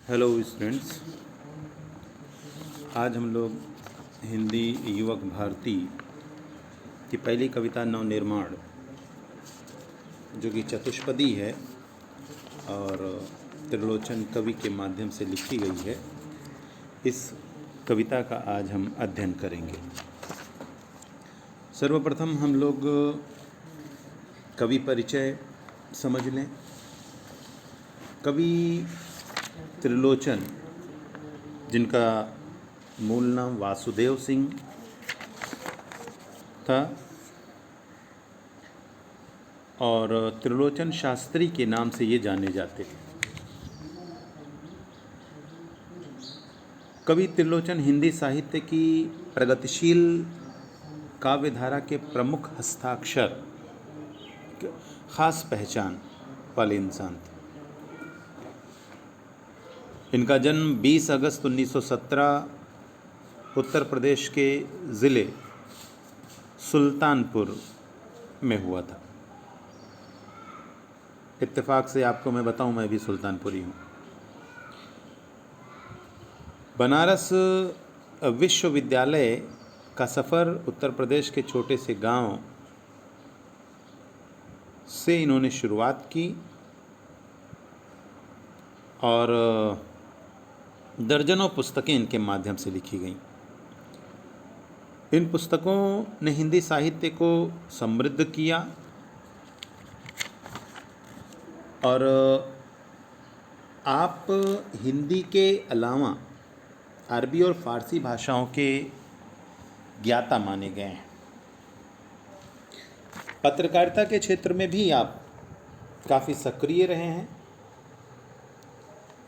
Hello students. आज हम लोग हिंदी युवक भारती की पहली कविता नवनिर्माण, जो कि चतुष्पदी है और त्रिलोचन कवि के माध्यम से लिखी गई है, इस कविता का आज हम अध्ययन करेंगे। सर्वप्रथम हम लोग कवि परिचय समझ लें। कवि त्रिलोचन, जिनका मूल नाम वासुदेव सिंह था और त्रिलोचन शास्त्री के नाम से ये जाने जाते थे। कवि त्रिलोचन हिंदी साहित्य की प्रगतिशील काव्यधारा के प्रमुख हस्ताक्षर, खास पहचान वाले इंसान थे। इनका जन्म 20 अगस्त 1917 उत्तर प्रदेश के ज़िले सुल्तानपुर में हुआ था। इत्तेफाक से आपको मैं बताऊं, मैं भी सुल्तानपुरी हूँ। बनारस विश्वविद्यालय का सफ़र उत्तर प्रदेश के छोटे से गांव से इन्होंने शुरुआत की और दर्जनों पुस्तकें इनके माध्यम से लिखी गईं। इन पुस्तकों ने हिंदी साहित्य को समृद्ध किया और आप हिंदी के अलावा अरबी और फ़ारसी भाषाओं के ज्ञाता माने गए हैं। पत्रकारिता के क्षेत्र में भी आप काफ़ी सक्रिय रहे हैं।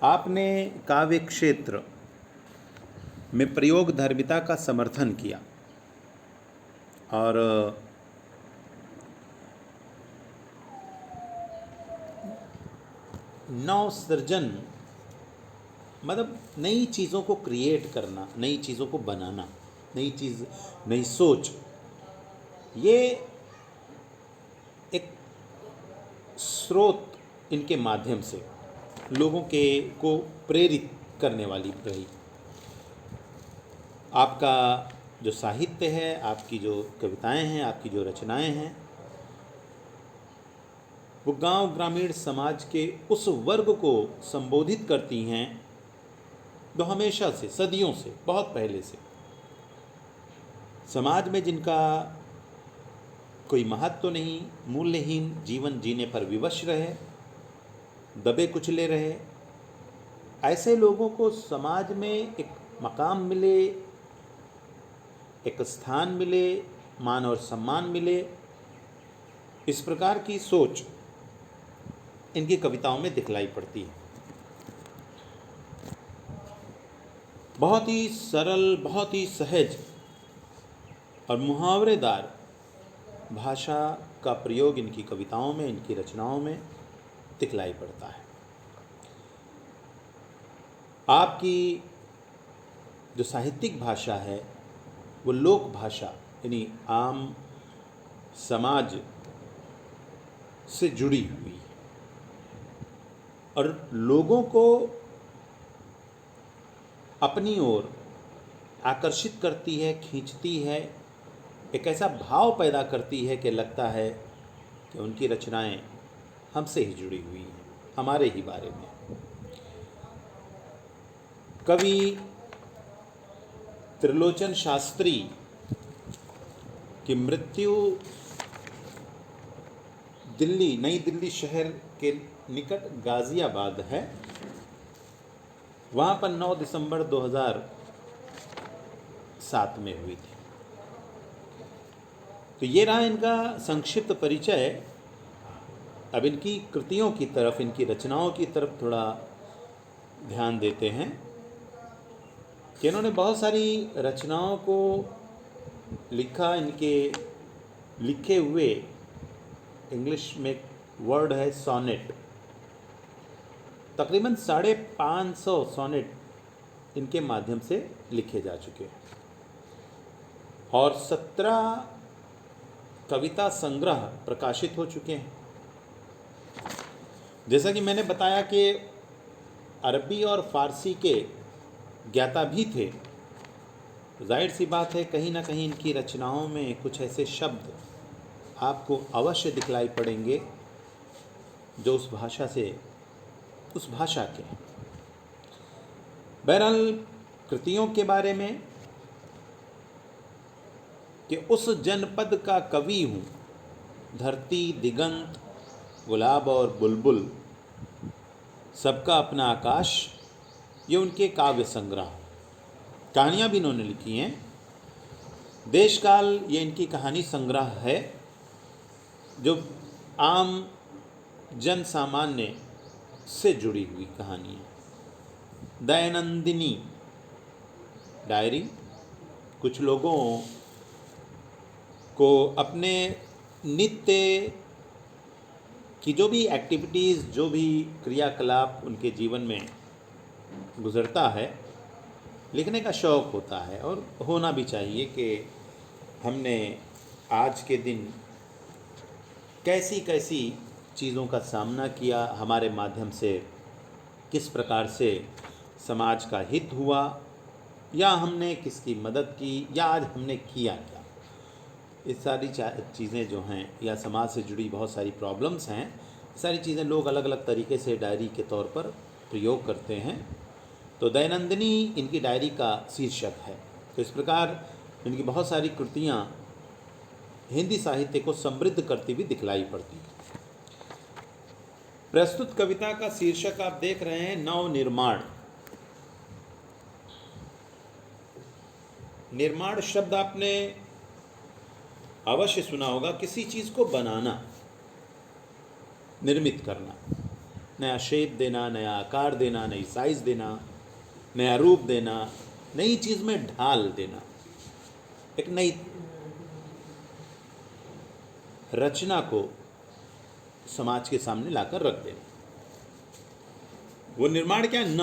आपने काव्य क्षेत्र में प्रयोग धर्मिता का समर्थन किया और नव सृजन, मतलब नई चीज़ों को क्रिएट करना, नई चीज़ों को बनाना, नई सोच, ये एक स्रोत इनके माध्यम से लोगों को प्रेरित करने वाली रही। आपका जो साहित्य है, आपकी जो कविताएं हैं, आपकी जो रचनाएं हैं, वो गांव ग्रामीण समाज के उस वर्ग को संबोधित करती हैं जो हमेशा से, सदियों से, बहुत पहले से समाज में जिनका कोई महत्व नहीं, मूल्यहीन जीवन जीने पर विवश रहे, दबे कुचले रहे। ऐसे लोगों को समाज में एक मकाम मिले, एक स्थान मिले, मान और सम्मान मिले, इस प्रकार की सोच इनकी कविताओं में दिखलाई पड़ती है। बहुत ही सरल, बहुत ही सहज और मुहावरेदार भाषा का प्रयोग इनकी कविताओं में, इनकी रचनाओं में दिखलाई पड़ता है। आपकी जो साहित्यिक भाषा है वो लोक भाषा, यानी आम समाज से जुड़ी हुई है और लोगों को अपनी ओर आकर्षित करती है, खींचती है, एक ऐसा भाव पैदा करती है कि लगता है कि उनकी रचनाएं हमसे ही जुड़ी हुई हैं, हमारे ही बारे में। कवि त्रिलोचन शास्त्री की मृत्यु नई दिल्ली शहर के निकट गाज़ियाबाद है, वहाँ पर 9 दिसंबर 2007 में हुई थी। तो ये रहा इनका संक्षिप्त परिचय। अब इनकी कृतियों की तरफ, इनकी रचनाओं की तरफ थोड़ा ध्यान देते हैं कि इन्होंने बहुत सारी रचनाओं को लिखा। इनके लिखे हुए, इंग्लिश में एक वर्ड है सोनेट, तकरीबन 550 सोनेट इनके माध्यम से लिखे जा चुके हैं और 17 कविता संग्रह प्रकाशित हो चुके हैं। जैसा कि मैंने बताया कि अरबी और फारसी के ज्ञाता भी थे, तो जाहिर सी बात है कहीं ना कहीं इनकी रचनाओं में कुछ ऐसे शब्द आपको अवश्य दिखलाई पड़ेंगे जो उस भाषा के हैं। बहरहाल कृतियों के बारे में कि उस जनपद का कवि हूँ, धरती दिगंत गुलाब और बुलबुल सबका अपना आकाश, ये उनके काव्य संग्रह, कहानियाँ भी इन्होंने लिखी हैं। देश काल ये इनकी कहानी संग्रह है जो आम जन सामान्य से जुड़ी हुई कहानी है। दैनंदिनी डायरी, कुछ लोगों को अपने नित्य की जो भी एक्टिविटीज़, जो भी क्रियाकलाप उनके जीवन में गुजरता है, लिखने का शौक़ होता है और होना भी चाहिए कि हमने आज के दिन कैसी कैसी चीज़ों का सामना किया, हमारे माध्यम से किस प्रकार से समाज का हित हुआ, या हमने किसकी मदद की, या आज हमने किया क्या। ये सारी चीज़ें जो हैं, या समाज से जुड़ी बहुत सारी प्रॉब्लम्स हैं, सारी चीज़ें लोग अलग अलग तरीके से डायरी के तौर पर प्रयोग करते हैं। तो दैनंदिनी इनकी डायरी का शीर्षक है। तो इस प्रकार इनकी बहुत सारी कृतियाँ हिंदी साहित्य को समृद्ध करती हुई दिखलाई पड़ती हैं। प्रस्तुत कविता का शीर्षक आप देख रहे हैं, नवनिर्माण। निर्माण शब्द आपने अवश्य सुना होगा, किसी चीज़ को बनाना, निर्मित करना, नया शेप देना, नया आकार देना, नई साइज़ देना, नया रूप देना, नई चीज़ में ढाल देना, एक नई रचना को समाज के सामने लाकर रख देना। वो निर्माण क्या है?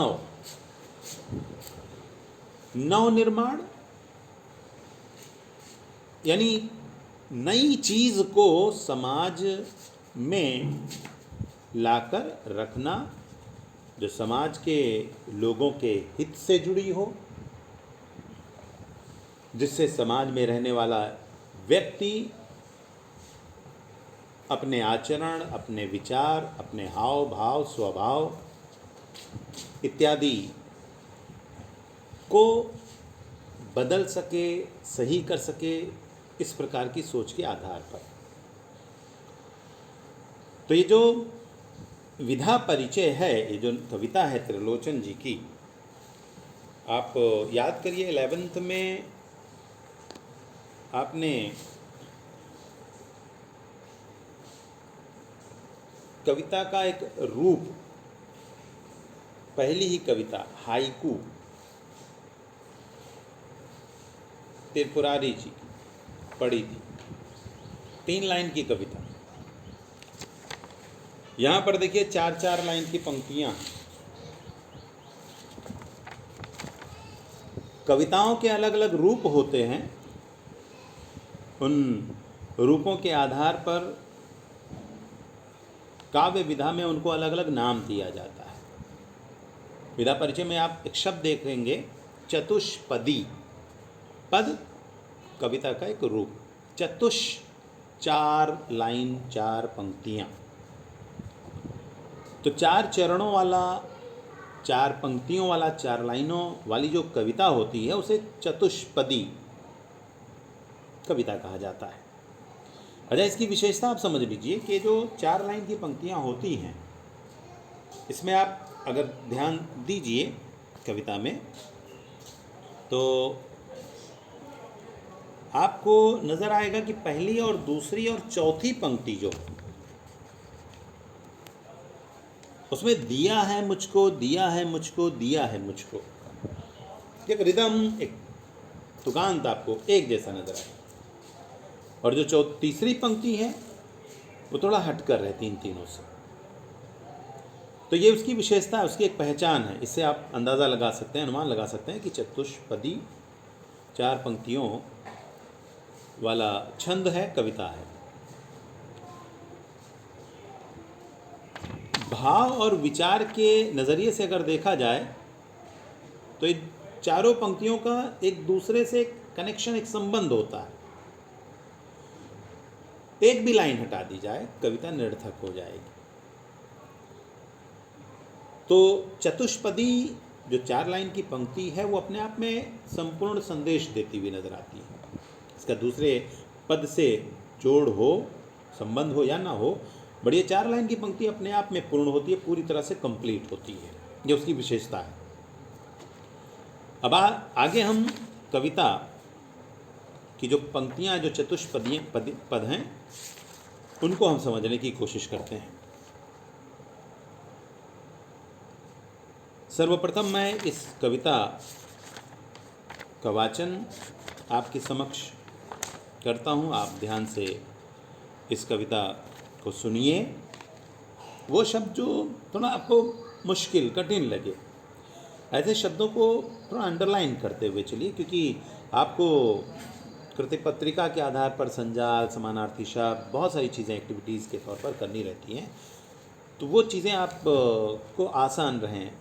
नव निर्माण यानी नई चीज़ को समाज में लाकर रखना जो समाज के लोगों के हित से जुड़ी हो, जिससे समाज में रहने वाला व्यक्ति अपने आचरण, अपने विचार, अपने हाव भाव, स्वभाव इत्यादि को बदल सके, सही कर सके, इस प्रकार की सोच के आधार पर। तो ये जो विधा परिचय है, ये जो कविता है त्रिलोचन जी की, आप याद करिए 11th में आपने कविता का एक रूप, पहली ही कविता हाइकू त्रिपुरारी जी की पढ़ी थी, 3 लाइन की कविता। यहाँ पर देखिए 4-4 लाइन की पंक्तियाँ। कविताओं के अलग अलग रूप होते हैं, उन रूपों के आधार पर काव्य विधा में उनको अलग अलग नाम दिया जाता है। विधा परिचय में आप एक शब्द देखेंगे, चतुष्पदी। पद कविता का एक रूप, चतुष 4 लाइन 4 पंक्तियाँ। तो 4 चरणों वाला, 4 पंक्तियों वाला, 4 लाइनों वाली जो कविता होती है उसे चतुष्पदी कविता कहा जाता है। अच्छा, इसकी विशेषता आप समझ लीजिए कि जो 4 लाइन की पंक्तियाँ होती हैं, इसमें आप अगर ध्यान दीजिए कविता में, तो आपको नज़र आएगा कि पहली और दूसरी और चौथी पंक्ति जो, उसमें दिया है मुझको, दिया है मुझको, दिया है मुझको, एक रिदम, एक तुकांत आपको एक जैसा नजर आएगा। और जो तीसरी पंक्ति है वो थोड़ा हटकर है तीनों से। तो ये उसकी विशेषता है, उसकी एक पहचान है। इससे आप अंदाज़ा लगा सकते हैं, अनुमान लगा सकते हैं कि चतुष्पदी 4 पंक्तियों वाला छंद है, कविता है। भाव और विचार के नज़रिए से अगर देखा जाए तो ये चारों पंक्तियों का एक दूसरे से एक कनेक्शन, एक संबंध होता है। एक भी लाइन हटा दी जाए कविता निरर्थक हो जाएगी। तो चतुष्पदी जो 4 लाइन की पंक्ति है वो अपने आप में संपूर्ण संदेश देती हुई नजर आती है। इसका दूसरे पद से जोड़ हो, संबंध हो या ना हो, बड़ी 4 लाइन की पंक्ति अपने आप में पूर्ण होती है, पूरी तरह से कंप्लीट होती है। ये उसकी विशेषता है। अब आगे हम कविता की जो पंक्तियां, जो चतुष्पदीय पद हैं, उनको हम समझने की कोशिश करते हैं। सर्वप्रथम मैं इस कविता का वाचन आपके समक्ष करता हूँ। आप ध्यान से इस कविता को सुनिए। वो शब्द जो थोड़ा आपको मुश्किल, कठिन लगे, ऐसे शब्दों को थोड़ा अंडरलाइन करते हुए चलिए, क्योंकि आपको कृति पत्रिका के आधार पर संजाल, समानार्थी शब्द, बहुत सारी चीज़ें एक्टिविटीज़ के तौर पर करनी रहती हैं। तो वो चीज़ें आप को आसान रहें,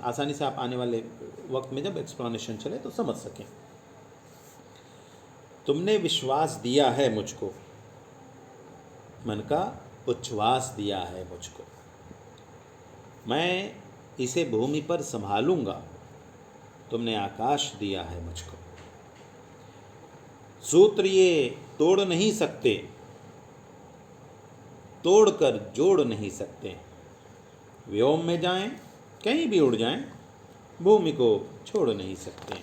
आसानी से आप आने वाले वक्त में जब एक्सप्लेनेशन चले तो समझ सकें। तुमने विश्वास दिया है मुझको, मन का उच्छ्वास दिया है मुझको, मैं इसे भूमि पर संभालूंगा, तुमने आकाश दिया है मुझको। सूत्र ये तोड़ नहीं सकते, तोड़कर जोड़ नहीं सकते, व्योम में जाएं, कहीं भी उड़ जाएं, भूमि को छोड़ नहीं सकते।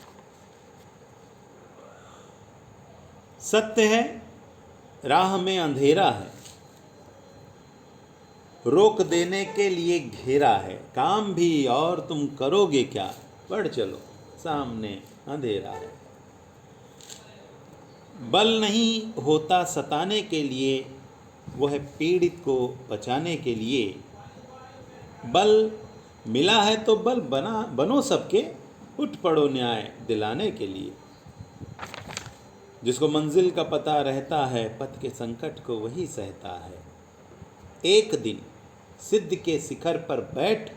सत्य है राह में अंधेरा है, रोक देने के लिए घेरा है, काम भी और तुम करोगे क्या, बढ़ चलो सामने अंधेरा है। बल नहीं होता सताने के लिए, वह पीड़ित को बचाने के लिए, बल मिला है तो बल बनो सबके, उठ पड़ो न्याय दिलाने के लिए। जिसको मंजिल का पता रहता है, पथ के संकट को वही सहता है। एक दिन सिद्ध के शिखर पर बैठ,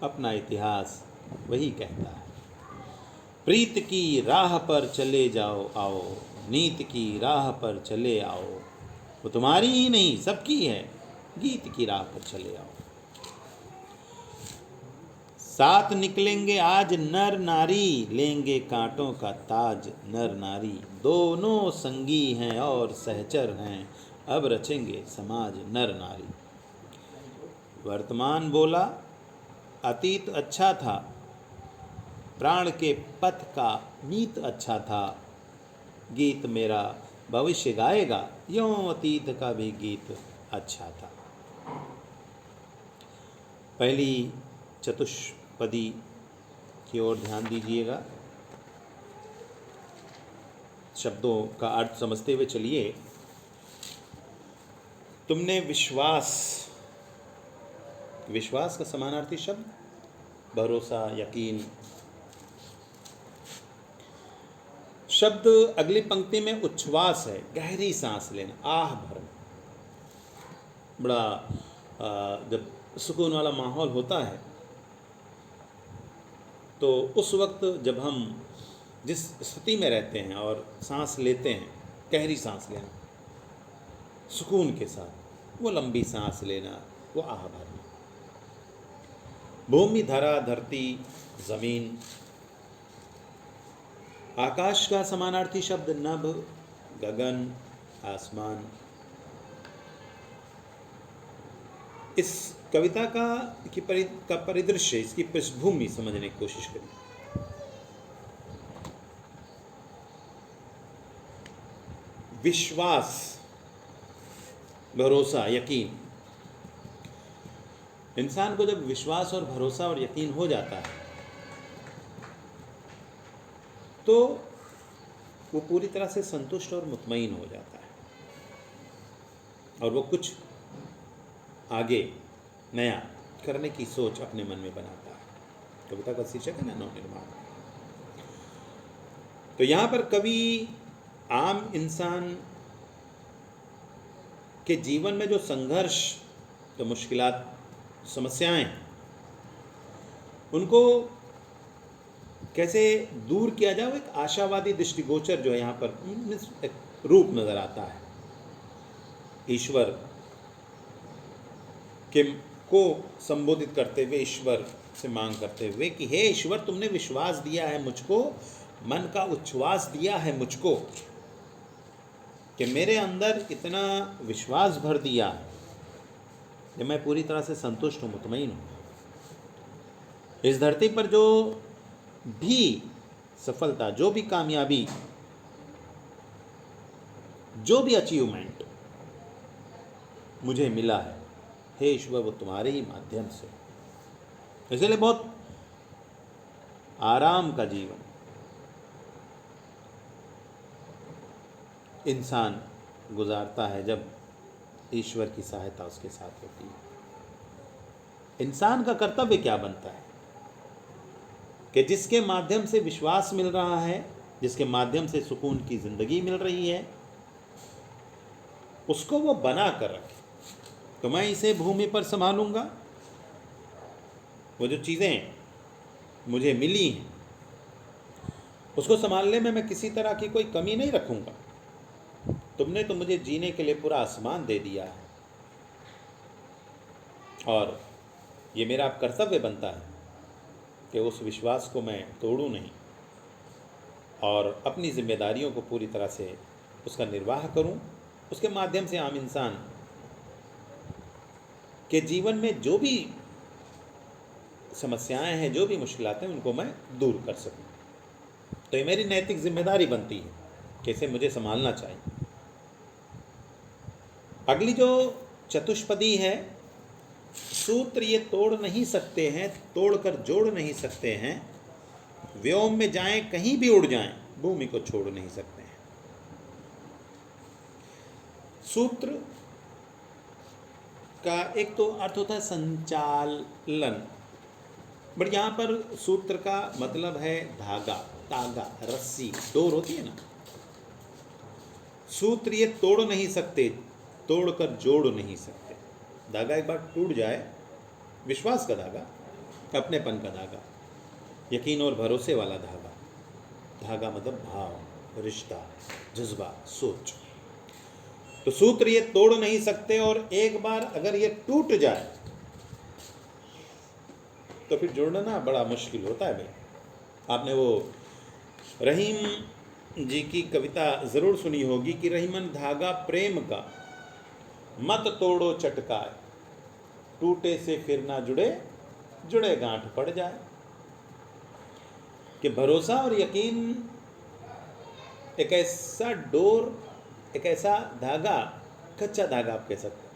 अपना इतिहास वही कहता है। प्रीत की राह पर चले जाओ आओ, नीत की राह पर चले आओ, वो तुम्हारी ही नहीं सबकी है, गीत की राह पर चले आओ। साथ निकलेंगे आज नर नारी, लेंगे कांटों का ताज नर नारी, दोनों संगी हैं और सहचर हैं, अब रचेंगे समाज नर नारी। वर्तमान बोला अतीत अच्छा था, प्राण के पथ का नीत अच्छा था, गीत मेरा भविष्य गाएगा, यों अतीत का भी गीत अच्छा था। पहली चतुष्पदी की ओर ध्यान दीजिएगा। शब्दों का अर्थ समझते हुए चलिए। तुमने विश्वास, विश्वास का समानार्थी शब्द भरोसा, यकीन। शब्द अगली पंक्ति में उच्छ्वास है, गहरी सांस लेना, आह भरना। बड़ा जब सुकून वाला माहौल होता है तो उस वक्त जब हम जिस स्थिति में रहते हैं और सांस लेते हैं, गहरी सांस लेना सुकून के साथ, वो लंबी सांस लेना, वो आह भरना। भूमि, धरा, धरती, जमीन। आकाश का समानार्थी शब्द नभ, गगन, आसमान। इस कविता का परिदृश्य, इसकी पृष्ठभूमि समझने की कोशिश करें। विश्वास, भरोसा, यकीन। इंसान को जब विश्वास और भरोसा और यकीन हो जाता है तो वो पूरी तरह से संतुष्ट और मुतमईन हो जाता है और वो कुछ आगे नया करने की सोच अपने मन में बनाता है। कविता का शीर्षक है ना, नवनिर्माण। तो यहाँ पर कवि आम इंसान के जीवन में जो संघर्ष, जो मुश्किलात समस्याएं, उनको कैसे दूर किया जाए, वो एक आशावादी दृष्टिगोचर जो है यहाँ पर एक रूप नज़र आता है। ईश्वर के को संबोधित करते हुए, ईश्वर से मांग करते हुए कि हे ईश्वर, तुमने विश्वास दिया है मुझको, मन का उच्छ्वास दिया है मुझको, कि मेरे अंदर इतना विश्वास भर दिया कि मैं पूरी तरह से संतुष्ट हूँ, मुतमईन हूँ। इस धरती पर जो भी सफलता, जो भी कामयाबी, जो भी अचीवमेंट मुझे मिला है, हे ईश्वर, वो तुम्हारे ही माध्यम से। इसलिए बहुत आराम का जीवन इंसान गुजारता है जब ईश्वर की सहायता उसके साथ होती है। इंसान का कर्तव्य क्या बनता है कि जिसके माध्यम से विश्वास मिल रहा है, जिसके माध्यम से सुकून की ज़िंदगी मिल रही है, उसको वो बना कर रखे। तो मैं इसे भूमि पर संभालूंगा, वो जो चीज़ें मुझे मिली हैं उसको संभालने में मैं किसी तरह की कोई कमी नहीं रखूंगा। तुमने तो मुझे जीने के लिए पूरा आसमान दे दिया है, और ये मेरा कर्तव्य बनता है कि उस विश्वास को मैं तोड़ूं नहीं और अपनी जिम्मेदारियों को पूरी तरह से उसका निर्वाह करूं। उसके माध्यम से आम इंसान के जीवन में जो भी समस्याएं हैं, जो भी मुश्किलातें हैं, उनको मैं दूर कर सकूं। तो ये मेरी नैतिक जिम्मेदारी बनती है कि इसे मुझे संभालना चाहिए। अगली जो चतुष्पदी है, सूत्र ये तोड़ नहीं सकते हैं, तोड़कर जोड़ नहीं सकते हैं, व्योम में जाएं कहीं भी उड़ जाएं, भूमि को छोड़ नहीं सकते हैं। सूत्र का एक तो अर्थ होता है संचालन, बट यहाँ पर सूत्र का मतलब है धागा, तागा, रस्सी, डोर होती है ना। सूत्र ये तोड़ नहीं सकते, तोड़कर जोड़ नहीं सकते। धागा एक बार टूट जाए, विश्वास का धागा, अपनेपन का धागा, यकीन और भरोसे वाला धागा, धागा मतलब भाव, रिश्ता, जज्बा, सोच, तो सूत्र ये तोड़ नहीं सकते। और एक बार अगर ये टूट जाए तो फिर जोड़ना बड़ा मुश्किल होता है भाई। आपने वो रहीम जी की कविता ज़रूर सुनी होगी कि रहीमन धागा प्रेम का, मत तोड़ो चटकाए, टूटे से फिर ना जुड़े, जुड़े गांठ पड़ जाए। कि भरोसा और यकीन एक ऐसा डोर, एक ऐसा धागा, कच्चा धागा आप कह सकते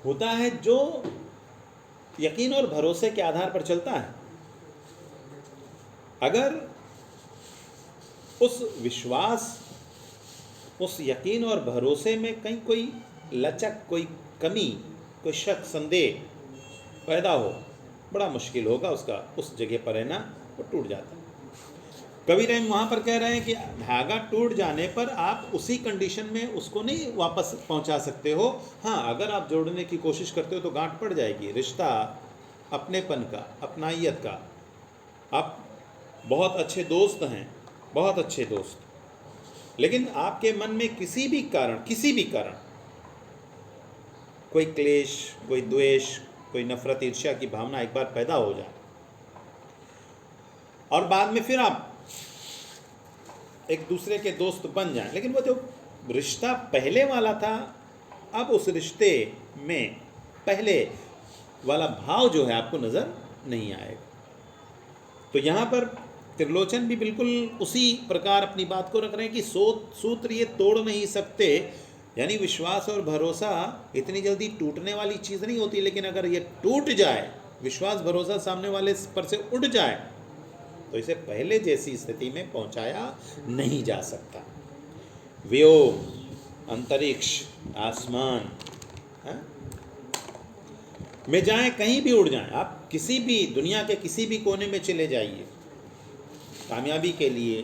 होता है, जो यकीन और भरोसे के आधार पर चलता है। अगर उस विश्वास, उस यकीन और भरोसे में कहीं कोई लचक, कोई कमी, कोई शक, संदेह पैदा हो, बड़ा मुश्किल होगा उसका उस जगह पर रहना, वो टूट जाता है। कवि रहीम वहाँ पर कह रहे हैं कि धागा टूट जाने पर आप उसी कंडीशन में उसको नहीं वापस पहुँचा सकते हो। हाँ, अगर आप जोड़ने की कोशिश करते हो तो गांठ पड़ जाएगी, रिश्ता, अपनेपन का, अपनाइयत का। आप बहुत अच्छे दोस्त हैं, बहुत अच्छे दोस्त, लेकिन आपके मन में किसी भी कारण कोई क्लेश, कोई द्वेष, कोई नफरत, ईर्ष्या की भावना एक बार पैदा हो जाए और बाद में फिर आप एक दूसरे के दोस्त बन जाएं, लेकिन वो जो रिश्ता पहले वाला था, अब उस रिश्ते में पहले वाला भाव जो है आपको नज़र नहीं आएगा। तो यहाँ पर त्रिलोचन भी बिल्कुल उसी प्रकार अपनी बात को रख रहे हैं कि सूत्र ये तोड़ नहीं सकते, यानी विश्वास और भरोसा इतनी जल्दी टूटने वाली चीज़ नहीं होती, लेकिन अगर ये टूट जाए, विश्वास भरोसा सामने वाले पर से उड़ जाए, तो इसे पहले जैसी स्थिति में पहुंचाया नहीं जा सकता। व्योम, अंतरिक्ष, आसमान में जाएं, कहीं भी उड़ जाएं, आप किसी भी दुनिया के किसी भी कोने में चले जाइए, कामयाबी के लिए,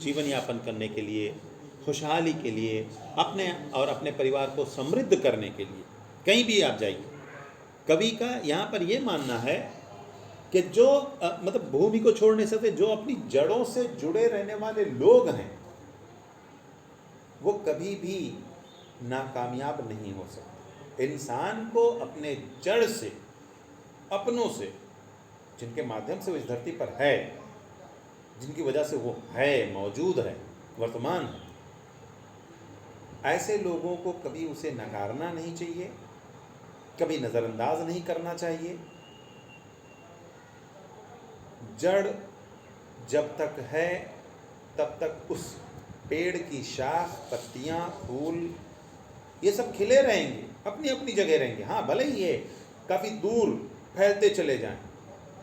जीवन यापन करने के लिए, खुशहाली के लिए, अपने और अपने परिवार को समृद्ध करने के लिए, कहीं भी आप जाइए, कवि का यहाँ पर ये मानना है कि जो मतलब भूमि को छोड़ नहीं सकते, जो अपनी जड़ों से जुड़े रहने वाले लोग हैं वो कभी भी नाकामयाब नहीं हो सकते। इंसान को अपने जड़ से, अपनों से, जिनके माध्यम से वो इस धरती पर है, जिनकी वजह से वो है, मौजूद है, वर्तमान है, ऐसे लोगों को कभी उसे नकारना नहीं चाहिए, कभी नज़रअंदाज नहीं करना चाहिए। जड़ जब तक है तब तक उस पेड़ की शाख, पत्तियां, फूल ये सब खिले रहेंगे, अपनी अपनी जगह रहेंगे। हाँ, भले ही ये काफ़ी दूर फैलते चले जाएं,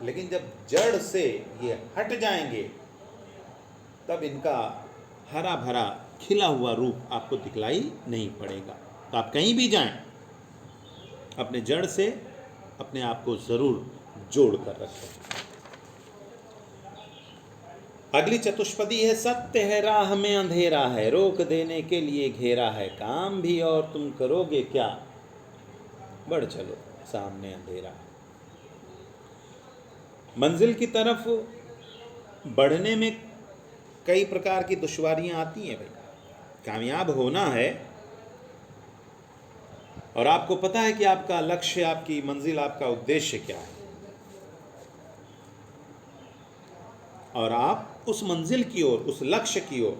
लेकिन जब जड़ से ये हट जाएंगे तब इनका हरा भरा खिला हुआ रूप आपको दिखलाई नहीं पड़ेगा। तो आप कहीं भी जाएं, अपने जड़ से अपने आप को ज़रूर जोड़ कर रखें। अगली चतुष्पदी है, सत्य है राह में अंधेरा है, रोक देने के लिए घेरा है, काम भी और तुम करोगे क्या, बढ़ चलो सामने अंधेरा है। मंजिल की तरफ बढ़ने में कई प्रकार की दुश्वारियां आती हैं भाई। कामयाब होना है और आपको पता है कि आपका लक्ष्य, आपकी मंजिल, आपका उद्देश्य क्या है, और आप उस मंजिल की ओर, उस लक्ष्य की ओर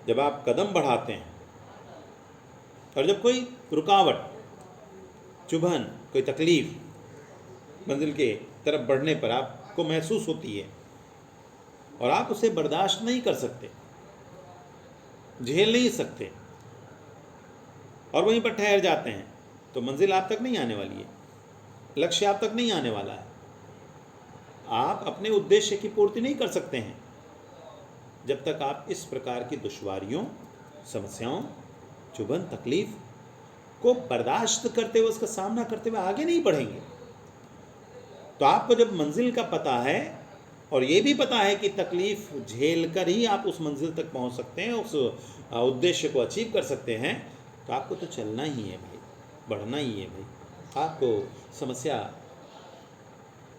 जब आप कदम बढ़ाते हैं और जब कोई रुकावट, चुभन, कोई तकलीफ मंजिल के तरफ बढ़ने पर आपको महसूस होती है और आप उसे बर्दाश्त नहीं कर सकते, झेल नहीं सकते और वहीं पर ठहर जाते हैं, तो मंजिल आप तक नहीं आने वाली है, लक्ष्य आप तक नहीं आने वाला है। आप अपने उद्देश्य की पूर्ति नहीं कर सकते हैं जब तक आप इस प्रकार की दुश्वारियों, समस्याओं, चुभन, तकलीफ को बर्दाश्त करते हुए, उसका सामना करते हुए आगे नहीं बढ़ेंगे। तो आपको जब मंजिल का पता है और ये भी पता है कि तकलीफ झेल कर ही आप उस मंजिल तक पहुंच सकते हैं, उस उद्देश्य को अचीव कर सकते हैं, तो आपको तो चलना ही है भाई, बढ़ना ही है भाई। आपको समस्या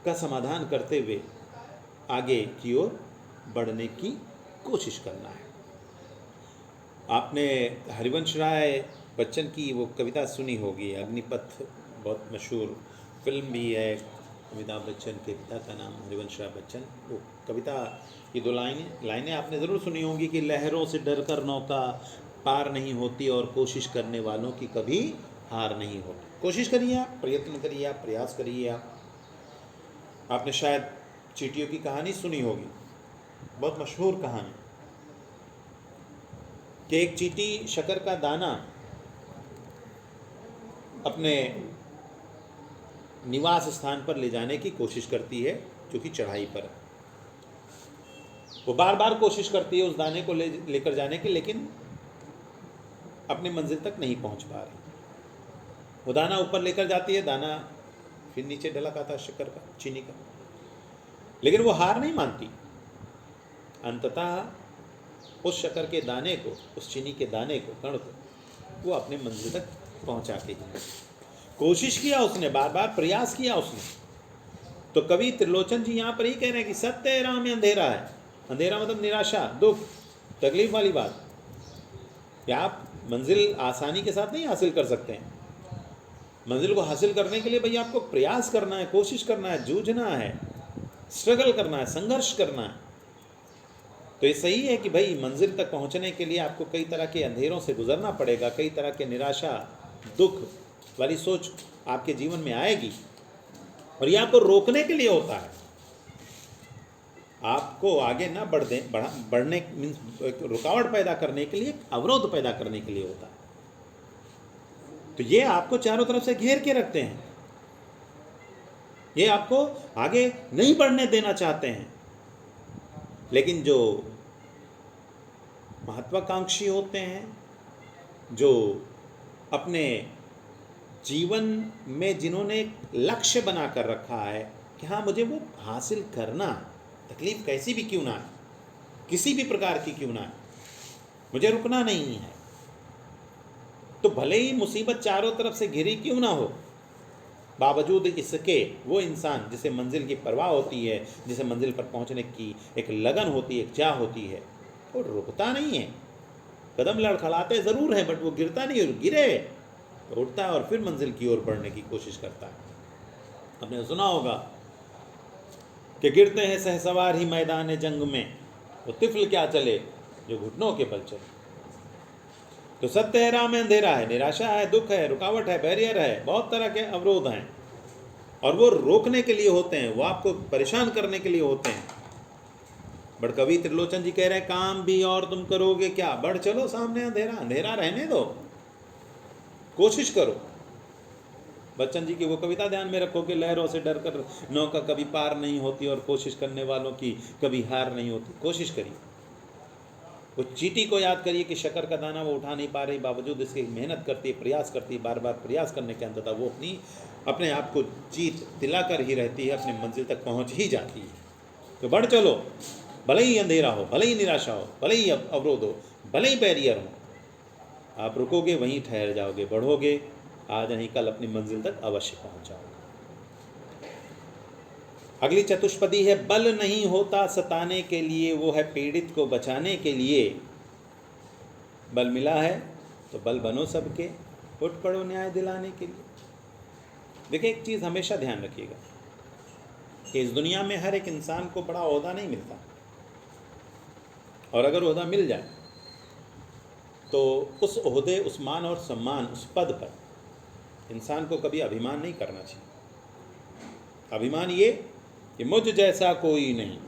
का समाधान करते हुए आगे की ओर बढ़ने की कोशिश करना है। आपने हरिवंश राय बच्चन की वो कविता सुनी होगी, अग्निपथ, बहुत मशहूर फिल्म भी है। अमिताभ बच्चन के पिता का नाम हरिवंश राय बच्चन। वो कविता की दो लाइनें आपने ज़रूर सुनी होंगी कि लहरों से डरकर नौका पार नहीं होती और कोशिश करने वालों की कभी हार नहीं होती। कोशिश करिए आप, प्रयत्न करिए आप, प्रयास करिए आप। आपने शायद चींटियों की कहानी सुनी होगी, बहुत मशहूर कहानी, कि एक चींटी शक्कर का दाना अपने निवास स्थान पर ले जाने की कोशिश करती है, जो कि चढ़ाई पर है। वो बार बार कोशिश करती है उस दाने को लेकर जाने की, लेकिन अपनी मंजिल तक नहीं पहुंच पा रही। वो दाना ऊपर लेकर जाती है, दाना फिर नीचे ढलक आता है शक्कर का, चीनी का, लेकिन वो हार नहीं मानती। अंततः उस शक्कर के दाने को, उस चीनी के दाने को, कण को वो अपने मंजिल तक पहुंचा के कोशिश किया उसने, बार बार प्रयास किया उसने। तो कवि त्रिलोचन जी यहाँ पर ही कह रहे हैं कि सत्य है राह में अंधेरा है। अंधेरा मतलब निराशा, दुख, तकलीफ वाली बात, क्या आप मंजिल आसानी के साथ नहीं हासिल कर सकते हैं। मंजिल को हासिल करने के लिए भैया आपको प्रयास करना है, कोशिश करना है, जूझना है, स्ट्रगल करना है, संघर्ष करना है। तो ये सही है कि भाई मंजिल तक पहुंचने के लिए आपको कई तरह के अंधेरों से गुजरना पड़ेगा, कई तरह के निराशा, दुख वाली सोच आपके जीवन में आएगी, और ये आपको रोकने के लिए होता है, आपको आगे ना बढ़ने रुकावट पैदा करने के लिए, अवरोध पैदा करने के लिए होता है। तो ये आपको चारों तरफ से घेर के रखते हैं, ये आपको आगे नहीं बढ़ने देना चाहते हैं। लेकिन जो महत्वाकांक्षी होते हैं, जो अपने जीवन में जिन्होंने एक लक्ष्य बना कर रखा है कि हाँ मुझे वो हासिल करना, तकलीफ कैसी भी क्यों ना है, किसी भी प्रकार की क्यों ना है, मुझे रुकना नहीं है, तो भले ही मुसीबत चारों तरफ से घिरी क्यों ना हो, बावजूद इसके वो इंसान जिसे मंजिल की परवाह होती है, जिसे मंजिल पर पहुंचने की एक लगन होती है, एक चाह होती है, वो रुकता नहीं है। कदम लड़खड़ाते ज़रूर हैं बट वो गिरता नहीं, और गिरे तो उठता है और फिर मंजिल की ओर बढ़ने की कोशिश करता है। आपने सुना होगा कि गिरते हैं सहसवार ही मैदान जंग में, वो तिफल क्या चले जो घुटनों के बल चले। तो सत्य है, राह में अंधेरा है, निराशा है, दुख है, रुकावट है, बैरियर है, बहुत तरह के अवरोध हैं, और वो रोकने के लिए होते हैं, वो आपको परेशान करने के लिए होते हैं। बट कवि त्रिलोचन जी कह रहे हैं, काम भी और तुम करोगे क्या, बढ़ चलो सामने अंधेरा, अंधेरा रहने दो, कोशिश करो। बच्चन जी की वो कविता ध्यान में रखो कि लहरों से डरकर नौका कभी पार नहीं होती और कोशिश करने वालों की कभी हार नहीं होती। कोशिश करिए। वो चींटी को याद करिए कि शक्कर का दाना वो उठा नहीं पा रही, बावजूद इसकी मेहनत करती है, प्रयास करती है, बार बार प्रयास करने के अंततः वो अपने आप को जीत दिलाकर ही रहती है, अपनी मंजिल तक पहुंच ही जाती है। तो बढ़ चलो, भले ही अंधेरा हो, भले ही निराशा हो, भले ही अवरोध हो, भले ही बैरियर हो, आप रुकोगे वहीं ठहर जाओगे, बढ़ोगे, आज नहीं कल अपनी मंजिल तक अवश्य पहुंच जाओगे। अगली चतुष्पदी है, बल नहीं होता सताने के लिए, वो है पीड़ित को बचाने के लिए। बल मिला है तो बल बनो सबके, उठ पड़ो न्याय दिलाने के लिए। देखिए एक चीज़ हमेशा ध्यान रखिएगा कि इस दुनिया में हर एक इंसान को बड़ा ओहदा नहीं मिलता, और अगर ओहदा मिल जाए तो उस ओहदे, उस मान और सम्मान, उस पद पर इंसान को कभी अभिमान नहीं करना चाहिए। अभिमान ये कि मुझ जैसा कोई नहीं,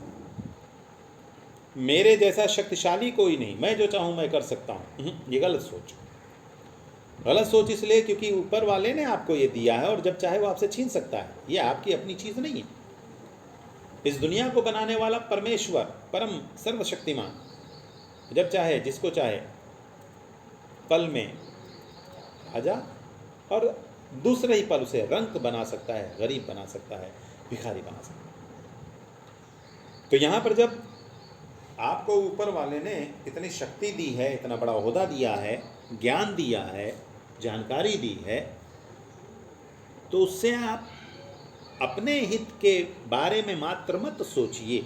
मेरे जैसा शक्तिशाली कोई नहीं, मैं जो चाहूँ मैं कर सकता हूँ, ये गलत सोच। गलत सोच इसलिए क्योंकि ऊपर वाले ने आपको ये दिया है, और जब चाहे वो आपसे छीन सकता है, ये आपकी अपनी चीज़ नहीं है। इस दुनिया को बनाने वाला परमेश्वर, परम सर्वशक्तिमान, जब चाहे जिसको चाहे पल में आजा और दूसरे ही पल उसे रंक बना सकता है, गरीब बना सकता है, भिखारी बना सकता है। तो यहाँ पर जब आपको ऊपर वाले ने इतनी शक्ति दी है, इतना बड़ा ओहदा दिया है, ज्ञान दिया है, जानकारी दी है, तो उससे आप अपने हित के बारे में मात्र मत सोचिए,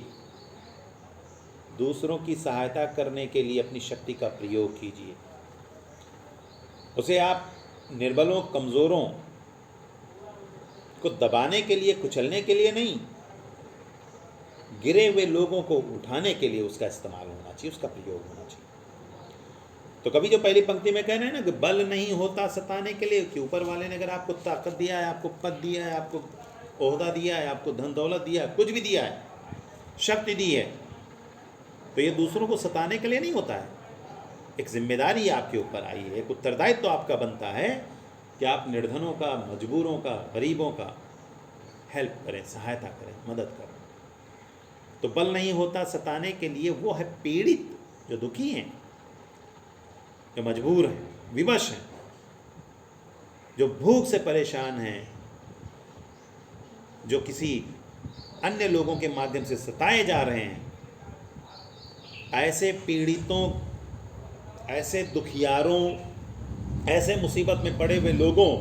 दूसरों की सहायता करने के लिए अपनी शक्ति का प्रयोग कीजिए। उसे आप निर्बलों, कमज़ोरों को दबाने के लिए, कुचलने के लिए नहीं, गिरे हुए लोगों को उठाने के लिए उसका इस्तेमाल होना चाहिए, उसका प्रयोग होना चाहिए। तो कभी जो पहली पंक्ति में कह रहे हैं ना कि बल नहीं होता सताने के लिए, कि ऊपर वाले ने अगर आपको ताकत दिया है, आपको पद दिया है, आपको ओहदा दिया है, आपको धन दौलत दिया है, कुछ भी दिया है, शक्ति दी है, तो ये दूसरों को सताने के लिए नहीं होता है। एक जिम्मेदारी आपके ऊपर आई है, एक उत्तरदायित्व तो आपका बनता है कि आप निर्धनों का, मजबूरों का, गरीबों का हेल्प करें, सहायता करें, मदद करें। तो बल नहीं होता सताने के लिए, वो है पीड़ित, जो दुखी हैं, जो मजबूर हैं, विवश हैं, जो भूख से परेशान हैं, जो किसी अन्य लोगों के माध्यम से सताए जा रहे हैं। ऐसे पीड़ितों, ऐसे दुखियारों, ऐसे मुसीबत में पड़े हुए लोगों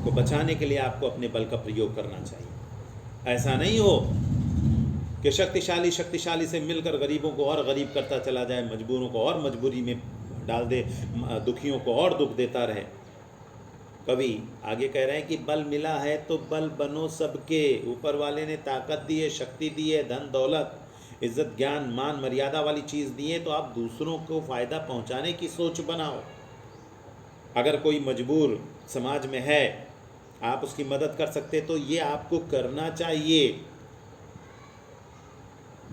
को बचाने के लिए आपको अपने बल का प्रयोग करना चाहिए। ऐसा नहीं हो कि शक्तिशाली से मिलकर गरीबों को और गरीब करता चला जाए, मजबूरों को और मजबूरी में डाल दे, दुखियों को और दुख देता रहे। कवि आगे कह रहे हैं कि बल मिला है तो बल बनो सबके, ऊपर वाले ने ताकत दी है, शक्ति दी है, धन दौलत, इज्जत, ज्ञान, मान, मर्यादा वाली चीज़ दी है, तो आप दूसरों को फ़ायदा पहुंचाने की सोच बनाओ। अगर कोई मजबूर समाज में है, आप उसकी मदद कर सकते तो ये आपको करना चाहिए।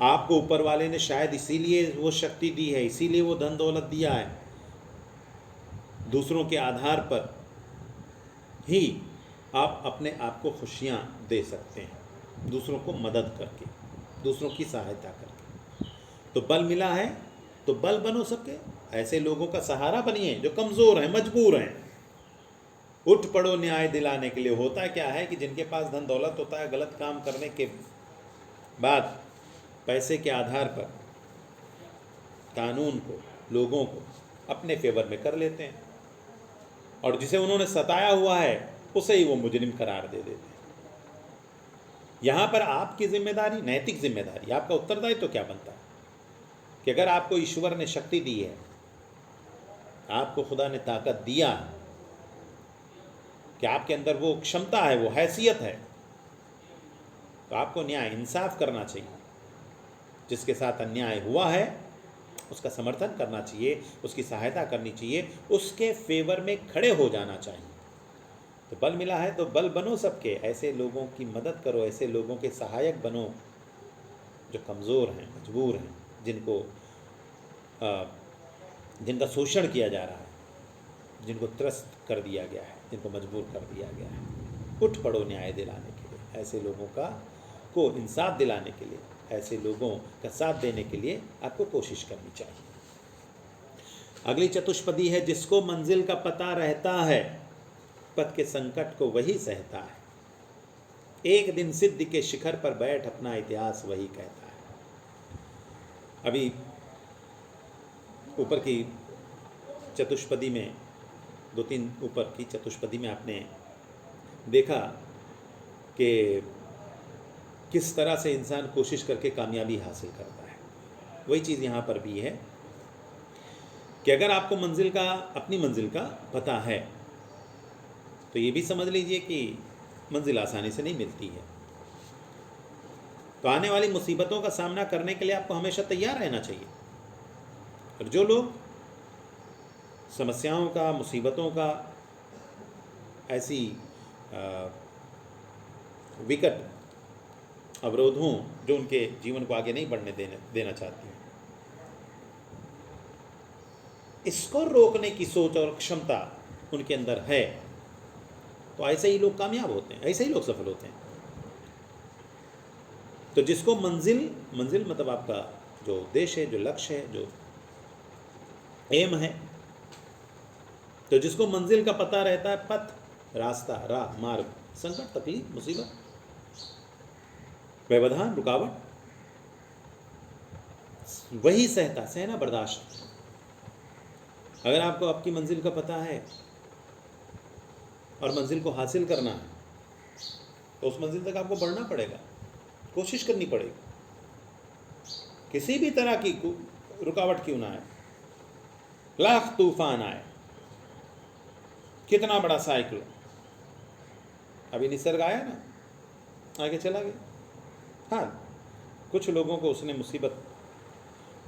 आपको ऊपर वाले ने शायद इसीलिए वो शक्ति दी है, इसीलिए वो धन दौलत दिया है। दूसरों के आधार पर ही आप अपने आप को खुशियाँ दे सकते हैं, दूसरों को मदद करके, दूसरों की सहायता करके। तो बल मिला है तो बल बनो सबके, ऐसे लोगों का सहारा बनिए जो कमज़ोर हैं, मजबूर हैं। उठ पड़ो न्याय दिलाने के लिए। होता क्या है कि जिनके पास धन दौलत होता है, गलत काम करने के बाद पैसे के आधार पर कानून को, लोगों को अपने फेवर में कर लेते हैं। और जिसे उन्होंने सताया हुआ है उसे ही वो मुजरिम करार दे देते हैं। यहाँ पर आपकी जिम्मेदारी, नैतिक जिम्मेदारी, आपका उत्तरदायित्व तो क्या बनता है कि अगर आपको ईश्वर ने शक्ति दी है, आपको खुदा ने ताकत दिया कि आपके अंदर वो क्षमता है, वो हैसियत है, तो आपको न्याय इंसाफ करना चाहिए। जिसके साथ अन्याय हुआ है उसका समर्थन करना चाहिए, उसकी सहायता करनी चाहिए, उसके फेवर में खड़े हो जाना चाहिए। तो बल मिला है तो बल बनो सबके, ऐसे लोगों की मदद करो, ऐसे लोगों के सहायक बनो जो कमज़ोर हैं, मजबूर हैं, जिनका शोषण किया जा रहा है, जिनको त्रस्त कर दिया गया है, जिनको मजबूर कर दिया गया है। उठ पड़ो न्याय दिलाने के लिए, ऐसे लोगों को इंसाफ दिलाने के लिए, ऐसे लोगों का साथ देने के लिए आपको कोशिश करनी चाहिए। अगली चतुष्पदी है, जिसको मंजिल का पता रहता है, पथ के संकट को वही सहता है। एक दिन सिद्धि के शिखर पर बैठ, अपना इतिहास वही कहता है। अभी ऊपर की चतुष्पदी में, 2-3 ऊपर की चतुष्पदी में आपने देखा कि किस तरह से इंसान कोशिश करके कामयाबी हासिल करता है। वही चीज़ यहाँ पर भी है कि अगर आपको अपनी मंजिल का पता है तो ये भी समझ लीजिए कि मंजिल आसानी से नहीं मिलती है। तो आने वाली मुसीबतों का सामना करने के लिए आपको हमेशा तैयार रहना चाहिए। और जो लोग समस्याओं का, मुसीबतों का, ऐसी विकट अवरोधों जो उनके जीवन को आगे नहीं बढ़ने देना चाहती हैं, इसको रोकने की सोच और क्षमता उनके अंदर है, तो ऐसे ही लोग कामयाब होते हैं, ऐसे ही लोग सफल होते हैं। तो जिसको मंजिल मतलब आपका जो उद्देश्य है, जो लक्ष्य है, जो एम है, तो जिसको मंजिल का पता रहता है, पथ, रास्ता, राह, मार्ग, संकट, तकलीफ, मुसीबत, व्यवधान, रुकावट, वही सहना बर्दाश्त। अगर आपको आपकी मंजिल का पता है और मंजिल को हासिल करना है तो उस मंजिल तक आपको बढ़ना पड़ेगा, कोशिश करनी पड़ेगी। किसी भी तरह की रुकावट क्यों ना आए, लाख तूफान आए, कितना बड़ा साइक्लोन, अभी निसर्ग आया ना, आगे चला गया। हाँ, कुछ लोगों को उसने मुसीबत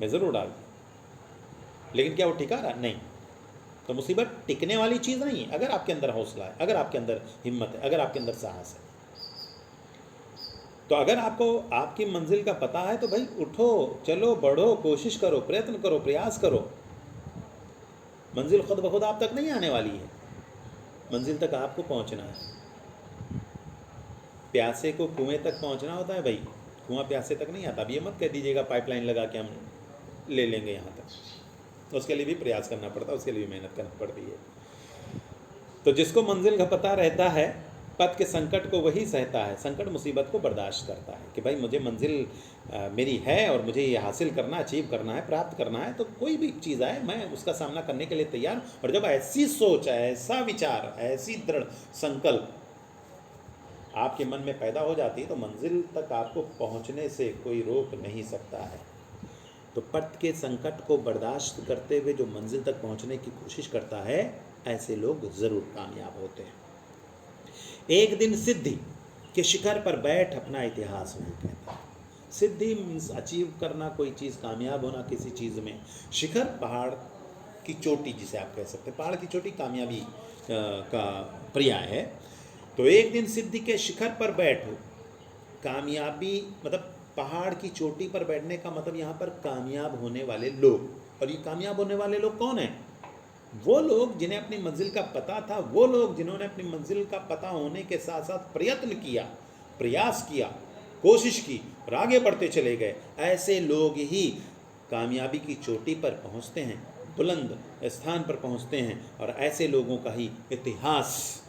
में ज़रूर डाल दिया, लेकिन क्या वो टिका रहा? नहीं। तो मुसीबत टिकने वाली चीज़ नहीं है। अगर आपके अंदर हौसला है, अगर आपके अंदर हिम्मत है, अगर आपके अंदर साहस है, तो अगर आपको आपकी मंजिल का पता है तो भाई उठो, चलो, बढ़ो, कोशिश करो, प्रयत्न करो, प्रयास करो। मंजिल खुद ब खुद आप तक नहीं आने वाली है, मंजिल तक आपको पहुंचना है। प्यासे को कुएं तक पहुंचना होता है भाई, कुआं प्यासे तक नहीं आता। अब ये मत कह दीजिएगा पाइपलाइन लगा के हम ले लेंगे यहाँ तक, उसके लिए भी प्रयास करना पड़ता है, उसके लिए भी मेहनत करनी पड़ती है। तो जिसको मंजिल का पता रहता है, पथ के संकट को वही सहता है, संकट मुसीबत को बर्दाश्त करता है कि भाई मुझे मंजिल मेरी है और मुझे ये हासिल करना, अचीव करना है, प्राप्त करना है, तो कोई भी चीज़ आए मैं उसका सामना करने के लिए तैयार। और जब ऐसी सोच, ऐसा विचार, ऐसी दृढ़ संकल्प आपके मन में पैदा हो जाती है तो मंजिल तक आपको पहुंचने से कोई रोक नहीं सकता है। तो पथ के संकट को बर्दाश्त करते हुए जो मंजिल तक पहुंचने की कोशिश करता है, ऐसे लोग ज़रूर कामयाब होते हैं। एक दिन सिद्धि के शिखर पर बैठ, अपना इतिहास वही कहता है। सिद्धि मीन्स अचीव करना, कोई चीज़, कामयाब होना किसी चीज़ में। शिखर पहाड़ की चोटी जिसे आप कह सकते हैं, पहाड़ की चोटी कामयाबी का पर्याय है। तो एक दिन सिद्धि के शिखर पर बैठो, कामयाबी मतलब पहाड़ की चोटी पर बैठने का मतलब यहाँ पर कामयाब होने वाले लोग। और ये कामयाब होने वाले लोग कौन हैं? वो लोग जिन्हें अपनी मंजिल का पता था, वो लोग जिन्होंने अपनी मंजिल का पता होने के साथ साथ प्रयत्न किया, प्रयास किया, कोशिश की और आगे बढ़ते चले गए। ऐसे लोग ही कामयाबी की चोटी पर पहुँचते हैं, बुलंद स्थान पर पहुँचते हैं, और ऐसे लोगों का ही इतिहास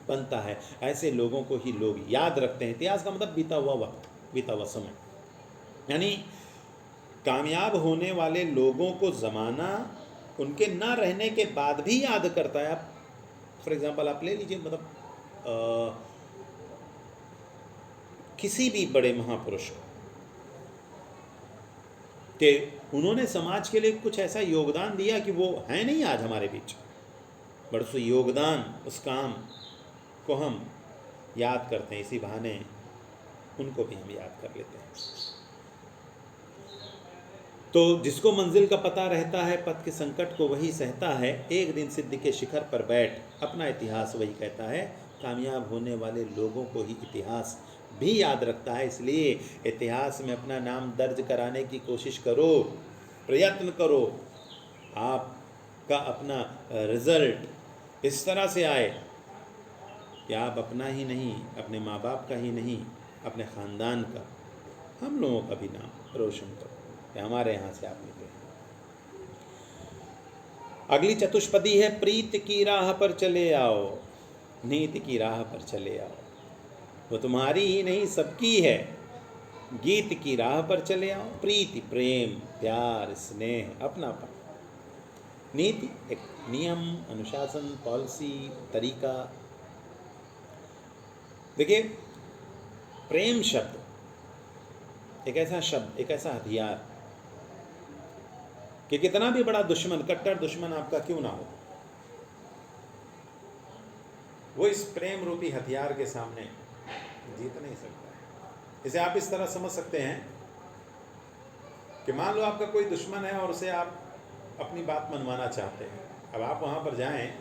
बनता है, ऐसे लोगों को ही लोग याद रखते हैं। इतिहास का मतलब बीता हुआ वक्त, बीता हुआ समय। यानी कामयाब होने वाले लोगों को ज़माना उनके ना रहने के बाद भी याद करता है। आप फॉर एग्जांपल आप ले लीजिए, मतलब किसी भी बड़े महापुरुष कि उन्होंने समाज के लिए कुछ ऐसा योगदान दिया कि वो है नहीं आज हमारे बीच, बट उस योगदान, उस काम को हम याद करते हैं, इसी बहाने उनको भी हम याद कर लेते हैं। तो जिसको मंजिल का पता रहता है, पथ के संकट को वही सहता है, एक दिन सिद्धि के शिखर पर बैठ अपना इतिहास वही कहता है। कामयाब होने वाले लोगों को ही इतिहास भी याद रखता है, इसलिए इतिहास में अपना नाम दर्ज कराने की कोशिश करो, प्रयत्न करो। आपका अपना रिजल्ट इस तरह से आए कि आप अपना ही नहीं, अपने माँ बाप का ही नहीं, अपने ख़ानदान का, हम लोगों का भी नाम रोशन करो कि हमारे यहाँ से आप निकले। अगली चतुष्पदी है, प्रीत की राह पर चले आओ, नीति की राह पर चले आओ। वो तुम्हारी ही नहीं सबकी है, गीत की राह पर चले आओ। प्रीति, प्रेम, प्यार, स्नेह, अपनापन। नीति एक नियम, अनुशासन, पॉलिसी, तरीका। देखिए, प्रेम शब्द एक ऐसा शब्द, एक ऐसा हथियार कि कितना भी बड़ा दुश्मन, कट्टर दुश्मन आपका क्यों ना हो, वो इस प्रेम रूपी हथियार के सामने जीत नहीं सकता है। इसे आप इस तरह समझ सकते हैं कि मान लो आपका कोई दुश्मन है और उसे आप अपनी बात मनवाना चाहते हैं। अब आप वहाँ पर जाएं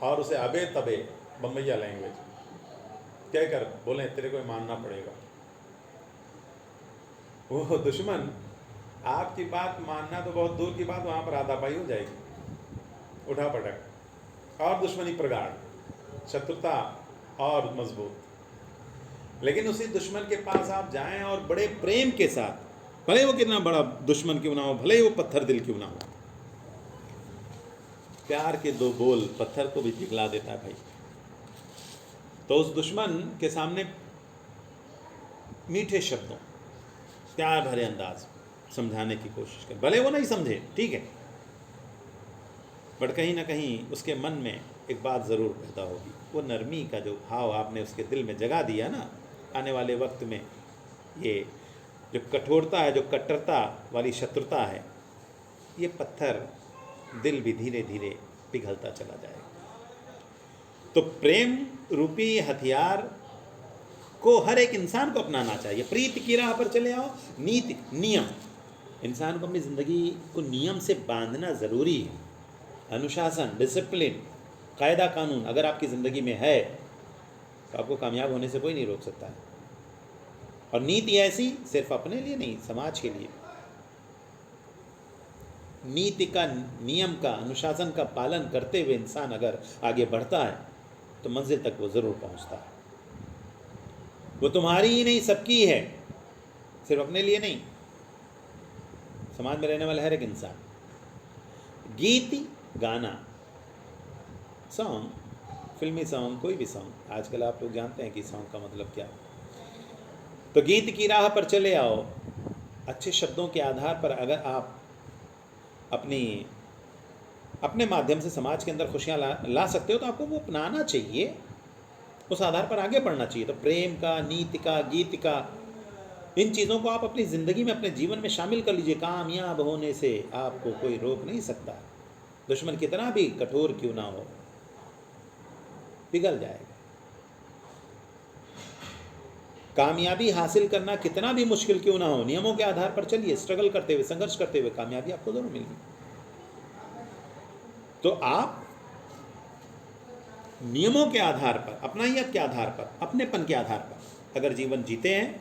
और उसे अबे तबे बम्बैया लैंग्वेज कहकर बोलें तेरे को मानना पड़ेगा, वो दुश्मन आपकी बात मानना तो बहुत दूर की बात, वहाँ पर हाथापाई हो जाएगी, उठा पटक और दुश्मनी प्रगाढ़, शत्रुता और मजबूत। लेकिन उसी दुश्मन के पास आप जाएं और बड़े प्रेम के साथ, भले वो कितना बड़ा दुश्मन क्यों ना हो, भले वो पत्थर दिल क्यों ना हो, प्यार के दो बोल पत्थर को भी पिघला देता है भाई। तो उस दुश्मन के सामने मीठे शब्दों, प्यार भरे अंदाज समझाने की कोशिश कर, भले वो नहीं समझे, ठीक है, बट कहीं ना कहीं उसके मन में एक बात ज़रूर पैदा होगी। वो नरमी का जो भाव आपने उसके दिल में जगा दिया ना, आने वाले वक्त में ये जो कठोरता है, जो कट्टरता वाली शत्रुता है, ये पत्थर दिल भी धीरे धीरे पिघलता चला जाएगा। तो प्रेम रूपी हथियार को हर एक इंसान को अपनाना चाहिए। प्रीति की राह पर चले आओ, नीति, नियम, इंसान को अपनी ज़िंदगी को नियम से बांधना ज़रूरी है। अनुशासन, डिसिप्लिन, कायदा कानून अगर आपकी ज़िंदगी में है तो आपको कामयाब होने से कोई नहीं रोक सकता है। और नीति ऐसी सिर्फ अपने लिए नहीं, समाज के लिए। नीति का, नियम का, अनुशासन का पालन करते हुए इंसान अगर आगे बढ़ता है तो मंजिल तक वो ज़रूर पहुंचता है। वो तुम्हारी ही नहीं सबकी है, सिर्फ अपने लिए नहीं, समाज में रहने वाला हर एक इंसान। गीत, गाना, सॉन्ग, फिल्मी सॉन्ग, कोई भी सॉन्ग, आजकल आप लोग जानते हैं कि सॉन्ग का मतलब क्या है। तो गीत की राह पर चले आओ, अच्छे शब्दों के आधार पर अगर आप अपने माध्यम से समाज के अंदर खुशियाँ ला सकते हो तो आपको वो अपनाना चाहिए, उस आधार पर आगे बढ़ना चाहिए। तो प्रेम का, नीति का, गीत का, इन चीज़ों को आप अपनी ज़िंदगी में, अपने जीवन में शामिल कर लीजिए। कामयाब होने से आपको कोई रोक नहीं सकता। दुश्मन कितना भी कठोर क्यों ना हो, पिघल जाएगा। कामयाबी हासिल करना कितना भी मुश्किल क्यों ना हो, नियमों के आधार पर चलिए, स्ट्रगल करते हुए, संघर्ष करते हुए कामयाबी आपको जरूर मिलेगी। तो आप नियमों के आधार पर, अपनाइयत के आधार पर, अपनेपन के आधार पर अगर जीवन जीते हैं